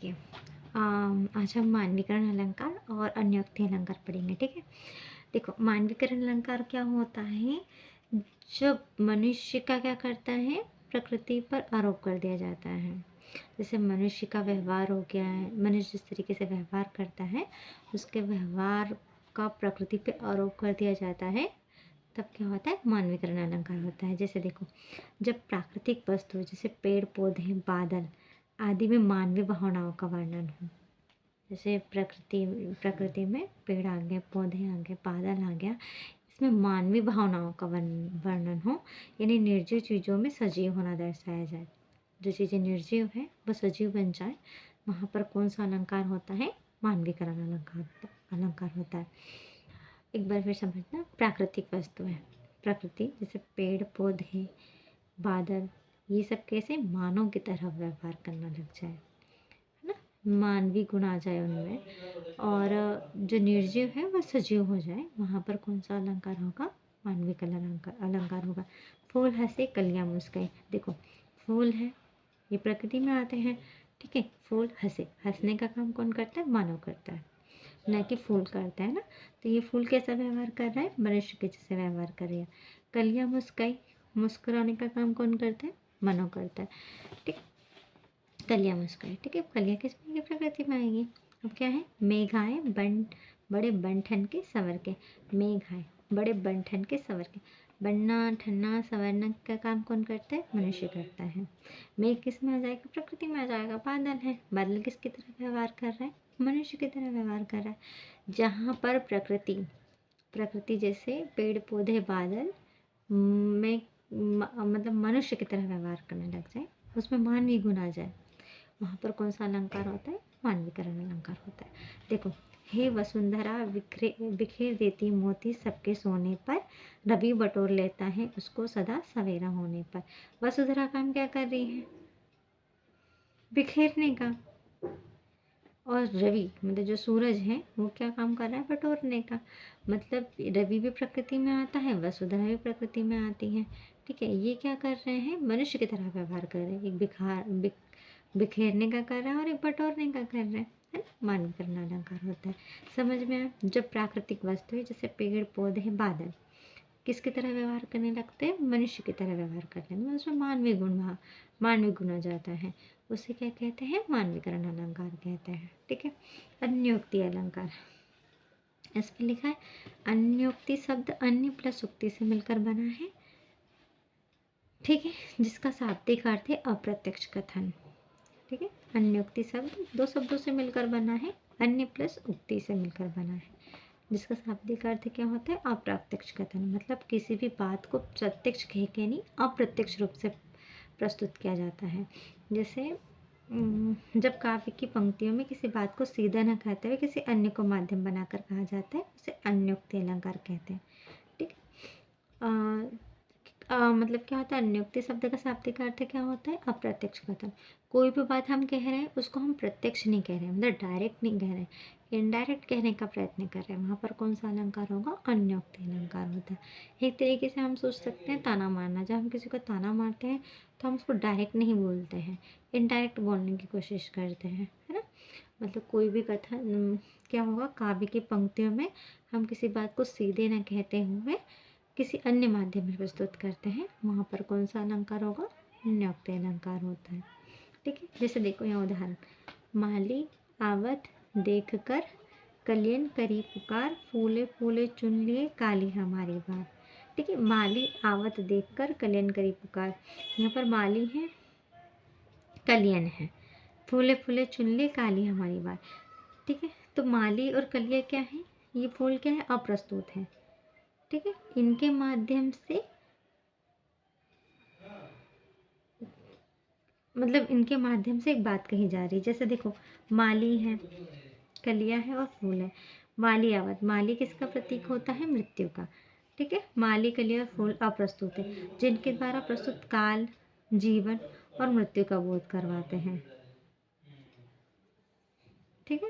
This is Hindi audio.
देखिए आज हम मानवीकरण अलंकार और अन्योक्ति अलंकार पढ़ेंगे। ठीक है, देखो मानवीकरण अलंकार क्या होता है, जब मनुष्य का क्या करता है, प्रकृति पर आरोप कर दिया जाता है। जैसे मनुष्य का व्यवहार हो गया है, मनुष्य जिस तरीके से व्यवहार करता है उसके व्यवहार का प्रकृति पे आरोप कर दिया जाता है, तब क्या होता है, मानवीकरण अलंकार होता है। जैसे देखो, जब प्राकृतिक वस्तु जैसे पेड़ पौधे बादल आदि में मानवीय भावनाओं का वर्णन हो, जैसे प्रकृति में पेड़ आ गए, पौधे आ गए, बादल आ गया, इसमें मानवीय भावनाओं का वर्णन हो, यानी निर्जीव चीज़ों में सजीव होना दर्शाया जाए। जो चीज़ें निर्जीव है वह सजीव बन जाए, वहाँ पर कौन सा अलंकार होता है, मानवीकरण अलंकार होता है। एक बार फिर समझना, प्राकृतिक वस्तु है, प्रकृति जैसे पेड़ पौधे बादल, ये सब कैसे मानव की तरह व्यवहार करना लग जाए, है ना, मानवीय गुण आ जाए उनमें, और जो निर्जीव है वह सजीव हो जाए, वहाँ पर कौन सा अलंकार होगा, मानवीकरण अलंकार होगा। फूल हंसे कलियां मुस्काए, देखो फूल है ये प्रकृति में आते हैं, ठीक है, फूल हंसे, हंसने का काम कौन करता है, मानव करता है, न कि फूल करता है ना। तो ये फूल कैसा व्यवहार कर रहा है, मनुष्य के जैसे व्यवहार कर रही है। कलियां मुस्काई, मुस्कुराने का काम कौन करता है, मानव करता है, ठीक, कलियां मुस्काई, ठीक है। कलियां किस में, प्रकृति में आएगी। अब क्या है, मेघ आए बड़े बन ठन के संवर के, मेघ आए बड़े बन ठन के संवर के, बनना ठनना संवरना का काम कौन करता है, मनुष्य करता है। मेघ किस में आ जाएगा, प्रकृति में आ जाएगा, बादल है, बादल किसकी तरह व्यवहार कर रहा है, मनुष्य की तरह व्यवहार कर रहा है। जहाँ पर प्रकृति जैसे पेड़ पौधे बादल में मतलब मनुष्य की तरह व्यवहार करने लग जाए, उसमें मानवीय गुण आ जाए, वहाँ पर कौन सा अलंकार होता है, मानवीकरण अलंकार होता है। देखो, हे वसुंधरा बिखेर देती मोती सबके सोने पर, रवि बटोर लेता है उसको सदा सवेरा होने पर। वसुंधरा काम क्या कर रही है, बिखेरने का, और रवि मतलब जो सूरज है वो क्या काम कर रहा है, बटोरने का। मतलब रवि भी प्रकृति में आता है, वसुंधरा भी प्रकृति में आती है, ठीक है। ये क्या कर रहे हैं, मनुष्य की तरह व्यवहार कर रहे हैं, एक बिखेरने का कर रहा है और एक बटोरने का कर रहा है ना, मानवीकरण अलंकार होता है। समझ में आया, जब प्राकृतिक वस्तु है जैसे पेड़ पौधे बादल किसकी तरह व्यवहार करने लगते हैं, मनुष्य की तरह व्यवहार करने में, उसमें मानवीय गुण आ जाता है, उसे क्या कहते हैं, मानवीकरण अलंकार कहते हैं, ठीक है। अन्योक्ति अलंकार, इस पर लिखा है, अन्योक्ति शब्द अन्य प्लस उक्ति से मिलकर बना है, ठीक है, जिसका शाब्दिक अर्थ है अप्रत्यक्ष कथन, ठीक है। अन्योक्ति शब्द दो शब्दों से मिलकर बना है, अन्य प्लस उक्ति से मिलकर बना है, जिसका शाब्दिक अर्थ क्या होता है, अप्रत्यक्ष कथन, मतलब किसी भी बात को प्रत्यक्ष कह के नहीं, अप्रत्यक्ष रूप से प्रस्तुत किया जाता है। जैसे जब काव्य की पंक्तियों में किसी बात को सीधा न कहते हुए किसी अन्य को माध्यम बनाकर कहा जाता है, उसे अन्योक्ति अलंकार कहते हैं, ठीक। मतलब क्या होता है, अन्योक्ति शब्द का शाब्दिक अर्थ क्या होता है, अप्रत्यक्ष कथन। कोई भी बात हम कह रहे हैं उसको हम प्रत्यक्ष नहीं कह रहे हैं, मतलब डायरेक्ट नहीं कह रहे हैं, इनडायरेक्ट कहने का प्रयत्न कर रहे हैं, वहाँ पर कौन सा अलंकार होगा, अन्योक्ति अलंकार होता है। एक तरीके से हम सोच सकते हैं ताना मारना, जब हम किसी को ताना मारते हैं तो हम उसको डायरेक्ट नहीं बोलते हैं, इनडायरेक्ट बोलने की कोशिश करते हैं, है ना। मतलब कोई भी कथन क्या होगा, काव्य की पंक्तियों में हम किसी बात को सीधे न कहते हुए किसी अन्य माध्यम में प्रस्तुत करते हैं, वहाँ पर कौन सा अलंकार होगा, अन्योक्ति अलंकार होता है, ठीक है। जैसे देखो यहाँ उदाहरण, माली आवत देख कर कलियन करी पुकार, फूले फूले चुन लिए काली हमारी बात, ठीक है। माली आवत देख कर कलियन करी पुकार, यहाँ पर माली है, कलियन है, फूले फूले चुन लिए काली हमारी बात, ठीक है। तो माली और कलिया क्या है, ये फूल क्या है, अप्रस्तुत है, ठीक है। इनके माध्यम से मतलब इनके माध्यम से एक बात कही जा रही है। जैसे देखो, माली है, कलिया है और फूल है, माली आवत, माली किसका प्रतीक होता है, मृत्यु का, ठीक है। माली कलिया और फूल अप्रस्तुत है, जिनके द्वारा प्रस्तुत काल जीवन और मृत्यु का बोध करवाते हैं, ठीक है।